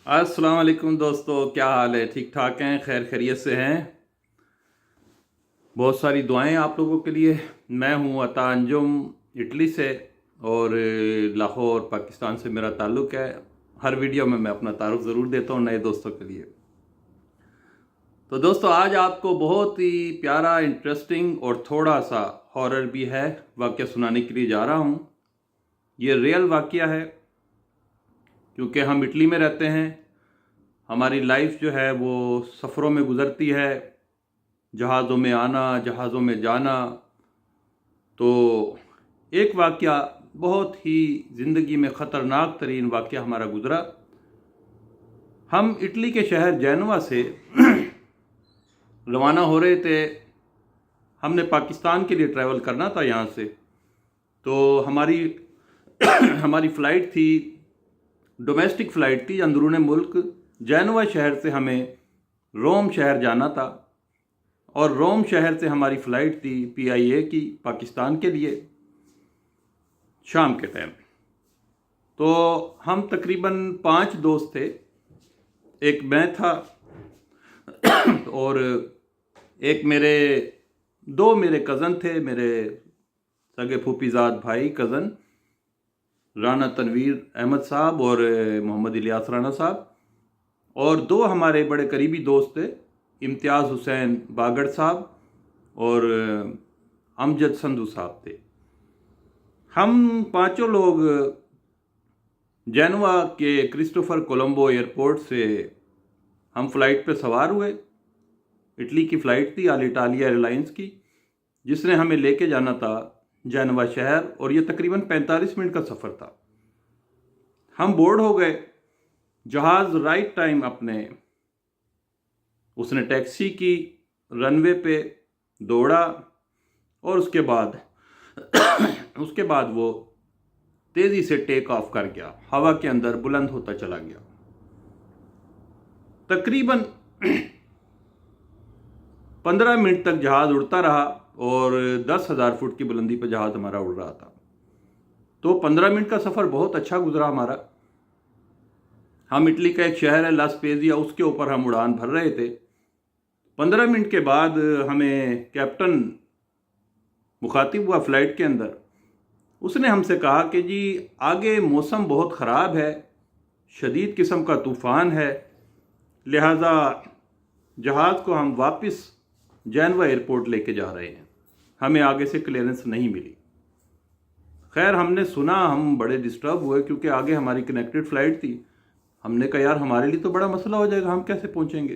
अस्सलाम वालेकुम दोस्तों, क्या हाल है? ठीक ठाक हैं? खैर खैरियत से हैं? बहुत सारी दुआएं आप लोगों के लिए। मैं हूं अता अंजुम, इटली से, और लाहौर पाकिस्तान से मेरा ताल्लुक़ है। हर वीडियो में मैं अपना तारुफ ज़रूर देता हूं नए दोस्तों के लिए। तो दोस्तों, आज आपको बहुत ही प्यारा, इंटरेस्टिंग और थोड़ा सा हॉरर भी है वाक़या सुनाने के लिए जा रहा हूं। ये रियल वाक़या है, क्योंकि हम इटली में रहते हैं। हमारी लाइफ जो है वो सफ़रों में गुज़रती है, जहाज़ों में आना, जहाज़ों में जाना। तो एक वाक़या, बहुत ही ज़िंदगी में ख़तरनाक तरीन वाक़या हमारा गुज़रा। हम इटली के शहर जेनवा से रवाना हो रहे थे। हमने पाकिस्तान के लिए ट्रैवल करना था यहाँ से। तो हमारी हमारी फ़्लाइट थी, डोमेस्टिक फ़्लाइट थी, अंदरूनी मुल्क जेनवा शहर से हमें रोम शहर जाना था। और रोम शहर से हमारी फ़्लाइट थी PIA की, पाकिस्तान के लिए, शाम के टाइम। तो हम तकरीबन 5 दोस्त थे। एक मैं था और एक दो मेरे कज़न थे, मेरे सगे फूफीज़ाद भाई कज़न, राना तनवीर अहमद साहब और मोहम्मद इलियास राना साहब। और 2 हमारे बड़े करीबी दोस्त थे, इम्तियाज़ हुसैन बागड़ साहब और अमजद संधू साहब थे। हम 5 लोग जेनवा के क्रिस्टोफर कोलंबो एयरपोर्ट से हम फ़्लाइट पे सवार हुए। इटली की फ़्लाइट थी, अलिटालिया एयरलाइंस की, जिसने हमें लेके जाना था जेनवा शहर। और ये तकरीबन 45 मिनट का सफ़र था। हम बोर्ड हो गए। जहाज़ राइट टाइम उसने टैक्सी की, रनवे पे दौड़ा, और उसके बाद वो तेज़ी से टेक ऑफ कर गया, हवा के अंदर बुलंद होता चला गया। तकरीबन 15 मिनट तक जहाज़ उड़ता रहा और 10,000 फुट की बुलंदी पर जहाज़ हमारा उड़ रहा था। तो 15 मिनट का सफ़र बहुत अच्छा गुजरा हमारा। हम इटली का एक शहर है ला स्पेजिया, उसके ऊपर हम उड़ान भर रहे थे। 15 मिनट के बाद हमें कैप्टन मुखातिब हुआ फ़्लाइट के अंदर। उसने हमसे कहा कि जी आगे मौसम बहुत ख़राब है, शदीद किस्म का तूफ़ान है, लिहाजा जहाज़ को हम वापस जेनवा एयरपोर्ट लेके जा रहे हैं। हमें आगे से क्लियरेंस नहीं मिली। खैर, हमने सुना, हम बड़े डिस्टर्ब हुए, क्योंकि आगे हमारी कनेक्टेड फ़्लाइट थी। हमने कहा यार, हमारे लिए तो बड़ा मसला हो जाएगा, हम कैसे पहुंचेंगे?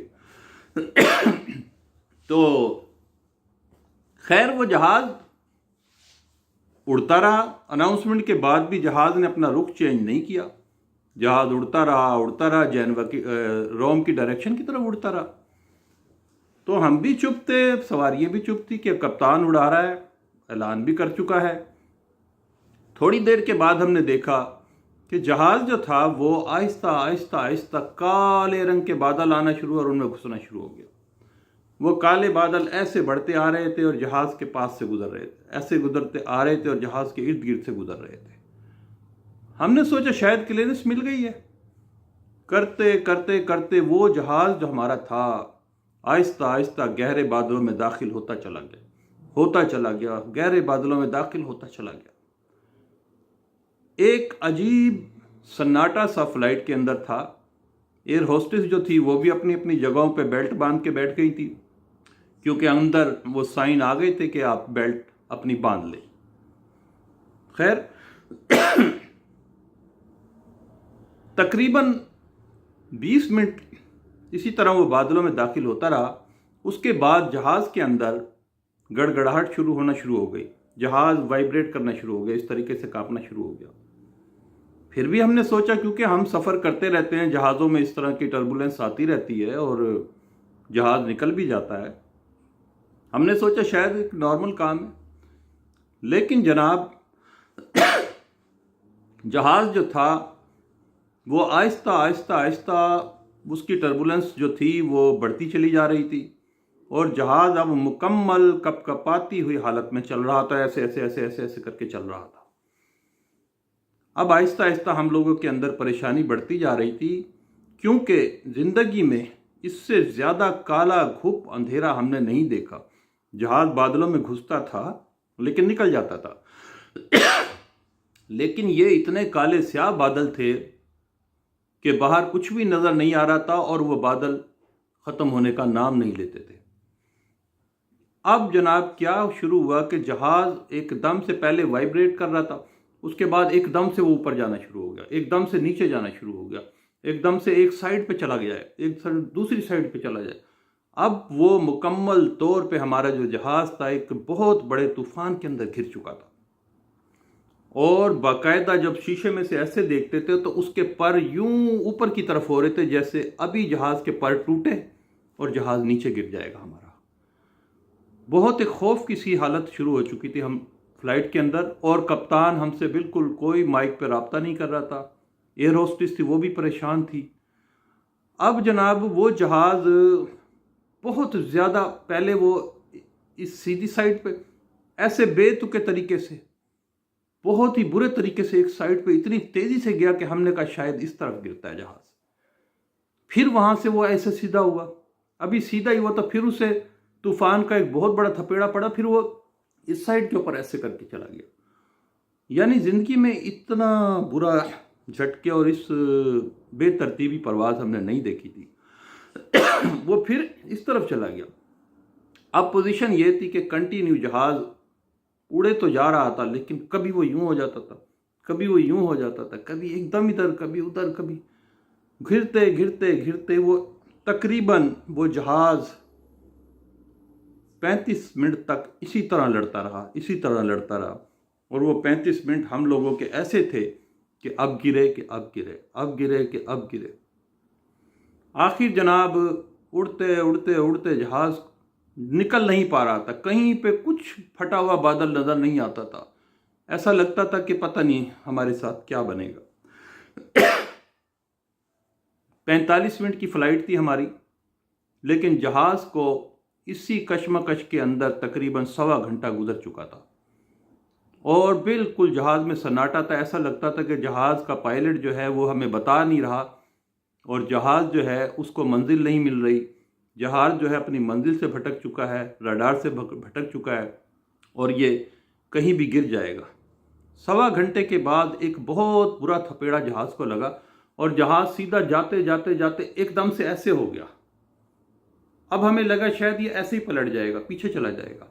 तो खैर, वो जहाज़ उड़ता रहा। अनाउंसमेंट के बाद भी जहाज़ ने अपना रुख चेंज नहीं किया। जहाज़ उड़ता रहा जेनवा की, रोम की डायरेक्शन की तरफ उड़ता रहा। तो हम भी चुप थे, सवारियाँ भी चुप थी कि कप्तान उड़ा रहा है, ऐलान भी कर चुका है। थोड़ी देर के बाद हमने देखा कि जहाज़ जो था वो आहिस्ता आहिस्ता आहिस्ता काले रंग के बादल आना शुरू और उनमें घुसना शुरू हो गया। वो काले बादल ऐसे बढ़ते आ रहे थे और जहाज़ के पास से गुजर रहे थे, ऐसे गुजरते आ रहे थे और जहाज़ के इर्द गिर्द से गुजर रहे थे। हमने सोचा शायद क्लियरेंस मिल गई है। करते करते करते वो जहाज़ जो हमारा था आहिस्ता आहिस्ता गहरे बादलों में दाखिल होता चला गया, गहरे बादलों में दाखिल होता चला गया। एक अजीब सन्नाटा सा फ्लाइट के अंदर था। एयर होस्टेस जो थी वो भी अपनी अपनी जगहों पे बेल्ट बांध के बैठ गई थी, क्योंकि अंदर वो साइन आ गए थे कि आप बेल्ट अपनी बांध लें। खैर, तकरीबन 20 मिनट इसी तरह वो बादलों में दाखिल होता रहा। उसके बाद जहाज़ के अंदर गड़गड़ाहट होना शुरू हो गई। जहाज़ वाइब्रेट करना शुरू हो गया, इस तरीके से कांपना शुरू हो गया। फिर भी हमने सोचा, क्योंकि हम सफ़र करते रहते हैं, जहाज़ों में इस तरह की टर्बुलेंस आती रहती है और जहाज़ निकल भी जाता है, हमने सोचा शायद एक नॉर्मल काम है। लेकिन जनाब, जहाज़ जो था वो आहिस्ता आहिस्ता आहिस्ता उसकी टर्बुलेंस जो थी वो बढ़ती चली जा रही थी और जहाज़ अब मुकम्मल कपकपाती हुई हालत में चल रहा था। ऐसे ऐसे ऐसे ऐसे ऐसे करके चल रहा था। अब आहिस्ता आहिस्ता हम लोगों के अंदर परेशानी बढ़ती जा रही थी کیونکہ زندگی میں اس سے زیادہ کالا گھپ اندھیرا ہم نے نہیں دیکھا۔ جہاز بادلوں میں گھستا تھا لیکن نکل جاتا تھا، لیکن یہ اتنے کالے سیاہ بادل تھے کہ باہر کچھ بھی نظر نہیں آ رہا تھا اور وہ بادل ختم ہونے کا نام نہیں لیتے تھے۔ اب جناب کیا شروع ہوا کہ جہاز ایک دم سے پہلے وائبریٹ کر رہا تھا، اس کے بعد ایک دم سے وہ اوپر جانا شروع ہو گیا، ایک دم سے نیچے جانا شروع ہو گیا، ایک دم سے ایک سائڈ پہ چلا گیا ہے، ایک دوسری سائڈ پہ چلا جائے۔ اب وہ مکمل طور پہ ہمارا جو جہاز تھا ایک بہت بڑے طوفان کے اندر گر چکا تھا، اور باقاعدہ جب شیشے میں سے ایسے دیکھتے تھے تو اس کے پر یوں اوپر کی طرف ہو رہے تھے جیسے ابھی جہاز کے پر ٹوٹے اور جہاز نیچے گر جائے گا ہمارا۔ بہت ایک خوف کی سی حالت شروع ہو چکی تھی ہم فلائٹ کے اندر، اور کپتان ہم سے بالکل کوئی مائک پہ رابطہ نہیں کر رہا تھا، ایئر ہوسٹس تھی وہ بھی پریشان تھی۔ اب جناب وہ جہاز بہت زیادہ پہلے وہ اس سیدھی سائڈ پہ ایسے بے تکے طریقے سے بہت ہی برے طریقے سے ایک سائڈ پہ اتنی تیزی سے گیا کہ ہم نے کہا شاید اس طرف گرتا ہے جہاز۔ پھر وہاں سے وہ ایسے سیدھا ہوا، ابھی سیدھا ہی ہوا تو پھر اسے طوفان کا ایک بہت بڑا تھپیڑا پڑا، پھر وہ اس سائڈ کے اوپر ایسے کر کے چلا گیا۔ یعنی زندگی میں اتنا برا جھٹکے اور اس بے ترتیبی پرواز ہم نے نہیں دیکھی تھی۔ وہ پھر اس طرف چلا گیا۔ اب پوزیشن یہ تھی کہ کنٹینیو جہاز اڑے تو جا رہا تھا، لیکن کبھی وہ یوں ہو جاتا تھا، کبھی وہ یوں ہو جاتا تھا، کبھی ایک دم ادھر کبھی ادھر، کبھی گرتے گرتے گرتے وہ تقریباً وہ جہاز 35 منٹ تک اسی طرح لڑتا رہا، اور وہ 35 منٹ ہم لوگوں کے ایسے تھے کہ اب گرے کہ اب گرے، اب گرے کہ اب گرے۔ آخر جناب اڑتے اڑتے اڑتے جہاز نکل نہیں پا رہا تھا، کہیں پہ کچھ پھٹا ہوا بادل نظر نہیں آتا تھا، ایسا لگتا تھا کہ پتہ نہیں ہمارے ساتھ کیا بنے گا۔ 45 منٹ کی فلائٹ تھی ہماری، لیکن جہاز کو اسی کشمکش کے اندر تقریباً 1.25 گھنٹہ گزر چکا تھا، اور بالکل جہاز میں سناٹا تھا۔ ایسا لگتا تھا کہ جہاز کا پائلٹ جو ہے وہ ہمیں بتا نہیں رہا، اور جہاز جو ہے اس کو منزل نہیں مل رہی، جہاز جو ہے اپنی منزل سے بھٹک چکا ہے، رڈار سے بھٹک چکا ہے، اور یہ کہیں بھی گر جائے گا۔ 1.25 گھنٹے کے بعد ایک بہت برا تھپیڑا جہاز کو لگا، اور جہاز سیدھا جاتے جاتے جاتے ایک دم سے ایسے ہو گیا۔ اب ہمیں لگا شاید یہ ایسے ہی پلٹ جائے گا، پیچھے چلا جائے گا۔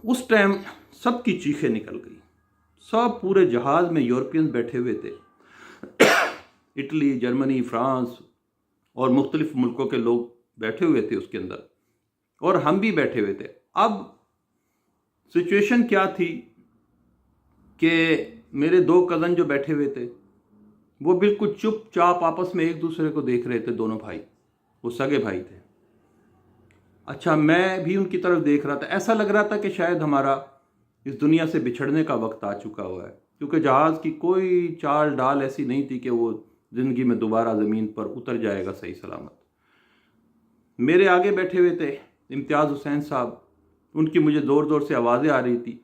اس ٹائم سب کی چیخیں نکل گئی، سب پورے جہاز میں یورپینز بیٹھے ہوئے تھے، اٹلی، جرمنی، فرانس اور مختلف ملکوں کے لوگ بیٹھے ہوئے تھے اس کے اندر، اور ہم بھی بیٹھے ہوئے تھے۔ اب سچویشن کیا تھی کہ میرے 2 کزن جو بیٹھے ہوئے تھے وہ بالکل چپ چاپ آپس میں ایک دوسرے کو دیکھ رہے تھے، دونوں بھائی، وہ سگے بھائی تھے۔ اچھا، میں بھی ان کی طرف دیکھ رہا تھا، ایسا لگ رہا تھا کہ شاید ہمارا اس دنیا سے بچھڑنے کا وقت آ چکا ہوا ہے، کیونکہ جہاز کی کوئی چال ڈال ایسی نہیں تھی کہ وہ زندگی میں دوبارہ زمین پر اتر جائے گا صحیح سلامت۔ میرے آگے بیٹھے ہوئے تھے امتیاز حسین صاحب، ان کی مجھے زور زور سے آوازیں آ رہی تھی،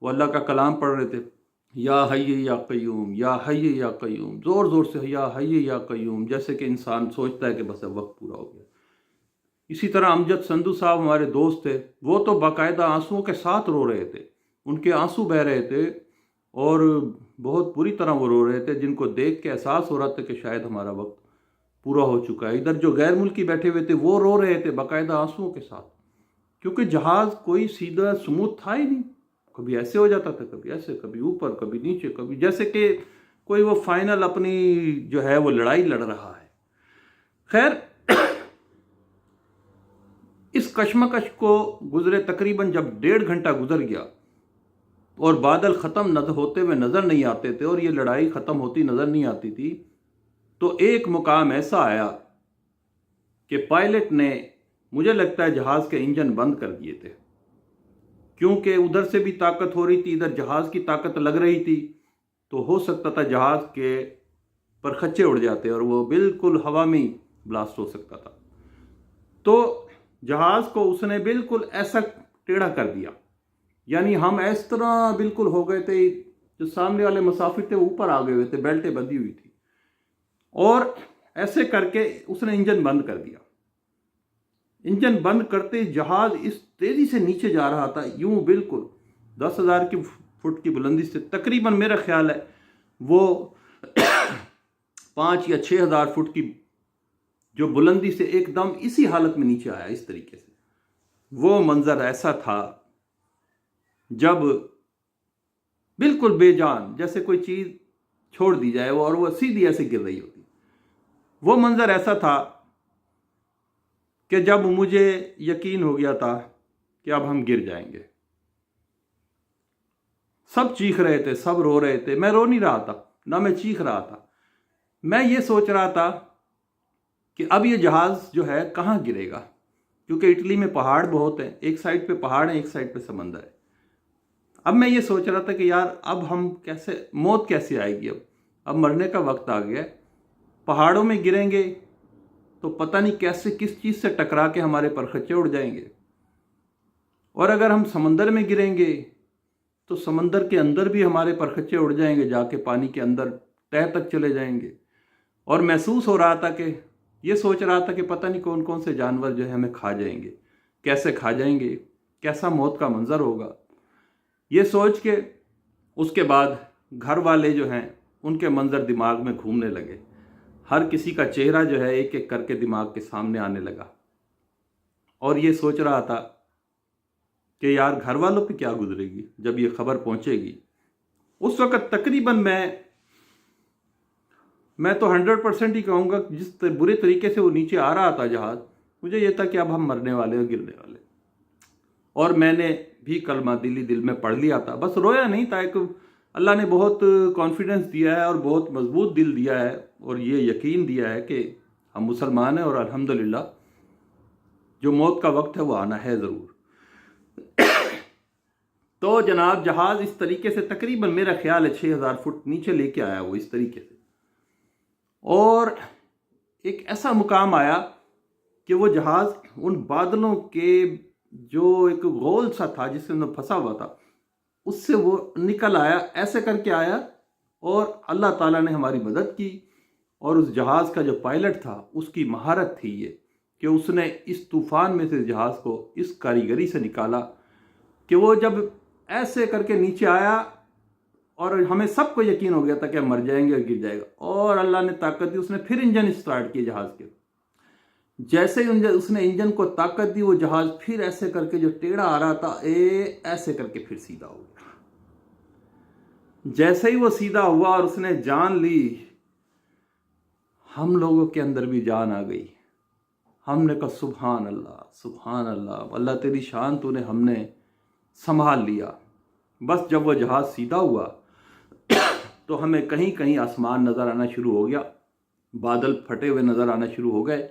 وہ اللہ کا کلام پڑھ رہے تھے، یا حی یا قیوم، یا حی یا قیوم، زور زور سے یا حی یا قیوم، جیسے کہ انسان سوچتا ہے کہ بس اب وقت پورا ہو گیا۔ اسی طرح امجد سندھو صاحب ہمارے دوست تھے، وہ تو باقاعدہ آنسوؤں کے ساتھ رو رہے تھے، ان کے آنسو بہہ رہے تھے، اور بہت بری طرح وہ رو رہے تھے، جن کو دیکھ کے احساس ہو رہا تھا کہ شاید ہمارا وقت پورا ہو چکا ہے۔ ادھر جو غیر ملکی بیٹھے ہوئے تھے وہ رو رہے تھے باقاعدہ آنسوؤں کے ساتھ، کیونکہ جہاز کوئی سیدھا سموتھ تھا ہی نہیں، کبھی ایسے ہو جاتا تھا، کبھی ایسے، کبھی اوپر، کبھی نیچے، کبھی جیسے کہ کوئی وہ فائنل اپنی جو ہے وہ لڑائی لڑ رہا ہے۔ خیر، اس کشمکش کو گزرے تقریباً جب 1.5 گھنٹہ گزر گیا اور بادل ختم ہوتے ہوئے نظر نہیں آتے تھے اور یہ لڑائی ختم ہوتی نظر نہیں آتی تھی، تو ایک مقام ایسا آیا کہ پائلٹ نے، مجھے لگتا ہے جہاز کے انجن بند کر دیے تھے، کیونکہ ادھر سے بھی طاقت ہو رہی تھی، ادھر جہاز کی طاقت لگ رہی تھی، تو ہو سکتا تھا جہاز کے پرخچے اڑ جاتے اور وہ بالکل ہوا میں ہی بلاسٹ ہو سکتا تھا۔ تو جہاز کو اس نے بالکل ایسا ٹیڑھا کر دیا، یعنی ہم اس طرح بالکل ہو گئے تھے، جو سامنے والے مسافر تھے وہ اوپر آ گئے ہوئے تھے، بیلٹیں بندھی ہوئی تھی، اور ऐसे करके उसने इंजन बंद कर दिया। इंजन बंद करते जहाज इस तेजी से नीचे जा रहा था, यूं बिल्कुल 10,000 की फुट की बुलंदी से, तकरीबन मेरा ख्याल है वो 5 या 6,000 फुट की जो बुलंदी से एकदम इसी हालत में नीचे आया। इस तरीके से वो मंजर ऐसा था जब बिल्कुल बेजान, जैसे कोई चीज छोड़ दी जाए और वो सीधी ऐसे गिर रही होती। वो मंजर ऐसा था कि जब मुझे यकीन हो गया था कि अब हम गिर जाएंगे। सब चीख रहे थे, सब रो रहे थे, मैं रो नहीं रहा था, ना मैं चीख रहा था। मैं ये सोच रहा था कि अब ये जहाज जो है कहाँ गिरेगा, क्योंकि इटली में पहाड़ बहुत हैं, एक साइड पे पहाड़ है, एक साइड पे समंदर है। अब मैं ये सोच रहा था कि यार अब हम कैसे, मौत कैसे आएगी, अब मरने का वक्त आ गया। पहाड़ों में गिरेंगे तो पता नहीं कैसे किस चीज़ से टकरा के हमारे परखच्चे उड़ जाएंगे, और अगर हम समंदर में गिरेंगे तो समंदर के अंदर भी हमारे परखच्चे उड़ जाएंगे, जाके पानी के अंदर तह तक चले जाएंगे। और महसूस हो रहा था कि ये सोच रहा था कि पता नहीं कौन कौन से जानवर जो है हमें खा जाएंगे, कैसे खा जाएंगे, कैसा मौत का मंजर होगा। ये सोच के उसके बाद घर वाले जो हैं उनके मंजर दिमाग में घूमने लगे। हर किसी का चेहरा जो है एक एक करके दिमाग के सामने आने लगा, और ये सोच रहा था कि यार घर वालों पे क्या गुजरेगी जब ये खबर पहुंचेगी। उस वक्त तकरीबन मैं तो 100% ही कहूँगा, जिस बुरे तरीके से वो नीचे आ रहा था जहाज, मुझे ये था कि अब हम मरने वाले हैं, गिरने वाले। और मैंने भी कलमा दिल में पढ़ लिया था, बस रोया नहीं था। एक अल्लाह ने बहुत कॉन्फिडेंस दिया है और बहुत मजबूत दिल दिया है, और ये यकीन दिया है कि हम मुसलमान हैं और अल्हम्दुलिल्लाह जो मौत का वक्त है वो आना है ज़रूर। तो जनाब जहाज़ इस तरीके से तकरीबन मेरा ख्याल है 6,000 फुट नीचे लेके आया वो इस तरीके से, और एक ऐसा मुकाम आया कि वो जहाज़ उन बादलों के जो एक गोल सा था जिसके अंदर फंसा हुआ था उससे वो निकल आया, ऐसे करके आया। और अल्लाह ताला ने हमारी मदद की, और उस जहाज़ का जो पायलट था उसकी महारत थी ये कि उसने इस तूफ़ान में से जहाज़ को इस कारीगरी से निकाला कि वो जब ऐसे करके नीचे आया और हमें सबको यकीन हो गया था कि हम मर जाएंगे और गिर जाएगा, और अल्लाह ने ताकत दी, उसने फिर इंजन स्टार्ट किए जहाज़ के। जैसे ही उसने इंजन को ताकत दी, वो जहाज़ फिर ऐसे करके जो टेढ़ा आ रहा था ऐसे करके फिर सीधा हो गया। जैसे ही वो सीधा हुआ और उसने जान ली, हम लोगों के अंदर भी जान आ गई। हमने कहा सुभान अल्लाह, सुभान अल्लाह, अल्लाह तेरी शान, तूने हमने संभाल लिया। बस जब वो जहाज़ सीधा हुआ तो हमें कहीं कहीं आसमान नज़र आना शुरू हो गया, बादल फटे हुए नज़र आना शुरू हो गए।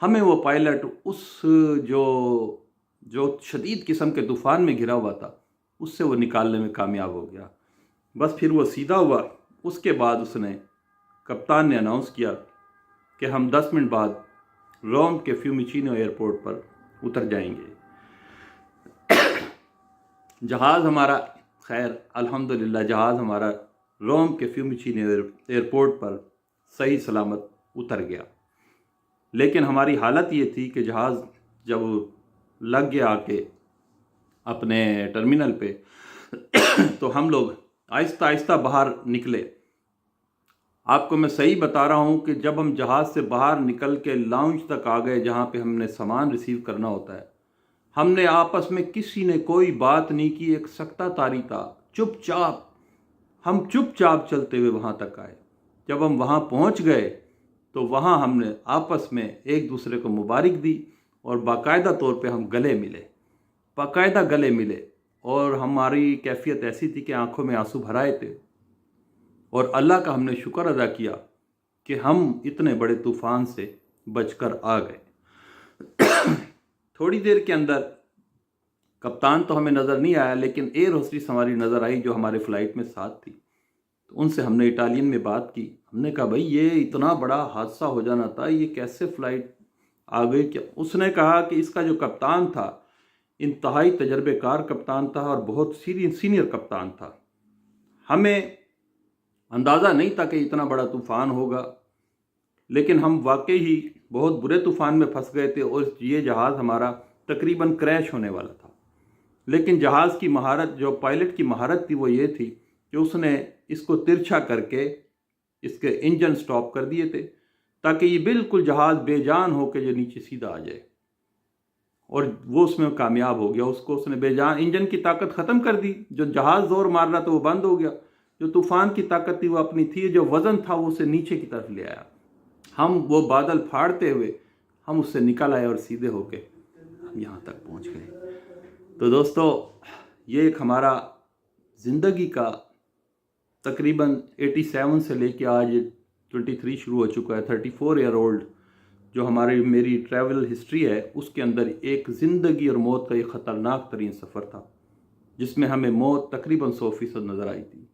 हमें वो पायलट उस जो शदीद किस्म के तूफ़ान में घिरा हुआ था उससे वो निकालने में कामयाब हो गया। बस फिर वो सीधा हुआ। उसके बाद उसने, कप्तान ने अनाउंस किया कि हम 10 मिनट बाद रोम के फ्यूमिचिनो एयरपोर्ट पर उतर जाएंगे। जहाज़ हमारा, खैर अल्हम्दुलिल्लाह, जहाज़ हमारा रोम के फ्यूमिचिनो एयरपोर्ट पर सही सलामत उतर गया। लेकिन हमारी हालत ये थी कि जहाज़ जब लग गया आके अपने टर्मिनल पे तो हम लोग आहिस्ता आहिस्ता बाहर निकले। आपको मैं सही बता रहा हूँ कि जब हम जहाज़ से बाहर निकल के लाउंज तक आ गए जहाँ पे हमने सामान रिसीव करना होता है, हमने आपस में किसी ने कोई बात नहीं की, एक सकता तारी था, चुपचाप, हम चुपचाप चलते हुए वहाँ तक आए। जब हम वहाँ पहुँच गए तो वहाँ हमने आपस में एक दूसरे को मुबारक दी और बाकायदा तौर पे हम गले मिले, बाकायदा गले मिले, और हमारी कैफियत ऐसी थी कि आंखों में आंसू भराए थे, और अल्लाह का हमने शुक्र अदा किया कि हम इतने बड़े तूफ़ान से बचकर आ गए। थोड़ी देर के अंदर कप्तान तो हमें नज़र नहीं आया, लेकिन एयर होस्टेस हमारी नज़र आई जो हमारे फ़्लाइट में साथ थी। तो उनसे हमने इटालियन में बात की। हमने कहा भाई ये इतना बड़ा हादसा हो जाना था, ये कैसे फ़्लाइट आ गई क्या? उसने कहा कि इसका जो कप्तान था इंतहाई तजर्बेकार कप्तान था और बहुत सीनियर कप्तान था। हमें अंदाज़ा नहीं था कि इतना बड़ा तूफ़ान होगा। لیکن ہم واقعی ہی بہت برے طوفان میں پھنس گئے تھے اور یہ جہاز ہمارا تقریباً کریش ہونے والا تھا. لیکن جہاز کی مہارت، جو پائلٹ کی مہارت تھی، وہ یہ تھی کہ اس نے اس کو ترچھا کر کے اس کے انجن سٹاپ کر دیے تھے تاکہ یہ بالکل جہاز بے جان ہو کے جو نیچے سیدھا آ جائے، اور وہ اس میں کامیاب ہو گیا. اس نے بے جان انجن کی طاقت ختم کر دی. جو جہاز زور مار رہا تھا وہ بند ہو گیا. جو طوفان کی طاقت تھی وہ اپنی تھی، جو وزن تھا وہ اسے نیچے کی طرف لے آیا. ہم وہ بادل پھاڑتے ہوئے ہم اس سے نکل آئے اور سیدھے ہو کے ہم یہاں تک پہنچ گئے. تو دوستو، یہ ایک ہمارا زندگی کا تقریباً 87 سے لے کے آج 23 شروع ہو چکا ہے، 34 ایئر اولڈ جو میری ٹریول ہسٹری ہے، اس کے اندر ایک زندگی اور موت کا ایک خطرناک ترین سفر تھا جس میں ہمیں موت تقریباً 100% نظر آئی تھی.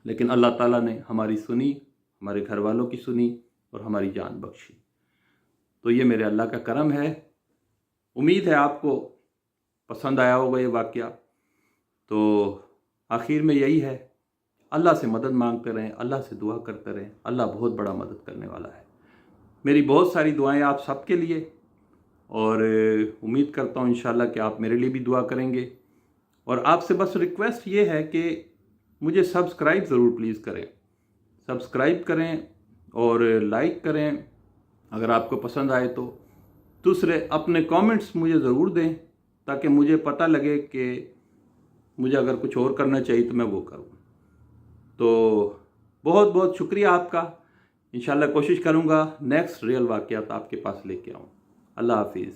لیکن اللہ تعالیٰ نے ہماری سنی، ہمارے گھر والوں کی سنی اور ہماری جان بخشی. تو یہ میرے اللہ کا کرم ہے. امید ہے آپ کو پسند آیا ہوگا یہ واقعہ. تو آخر میں یہی ہے، اللہ سے مدد مانگتے رہیں، اللہ سے دعا کرتے رہیں. اللہ بہت بڑا مدد کرنے والا ہے. میری بہت ساری دعائیں آپ سب کے لیے، اور امید کرتا ہوں انشاءاللہ کہ آپ میرے لیے بھی دعا کریں گے. اور آپ سے بس ریکویسٹ یہ ہے کہ مجھے سبسکرائب ضرور پلیز کریں. سبسکرائب کریں اور لائک کریں اگر آپ کو پسند آئے تو. دوسرے، اپنے کامنٹس مجھے ضرور دیں تاکہ مجھے پتہ لگے کہ مجھے اگر کچھ اور کرنا چاہیے تو میں وہ کروں. تو بہت بہت شکریہ آپ کا. انشاءاللہ کوشش کروں گا نیکسٹ ریئل واقعات آپ کے پاس لے کے آؤں. اللہ حافظ.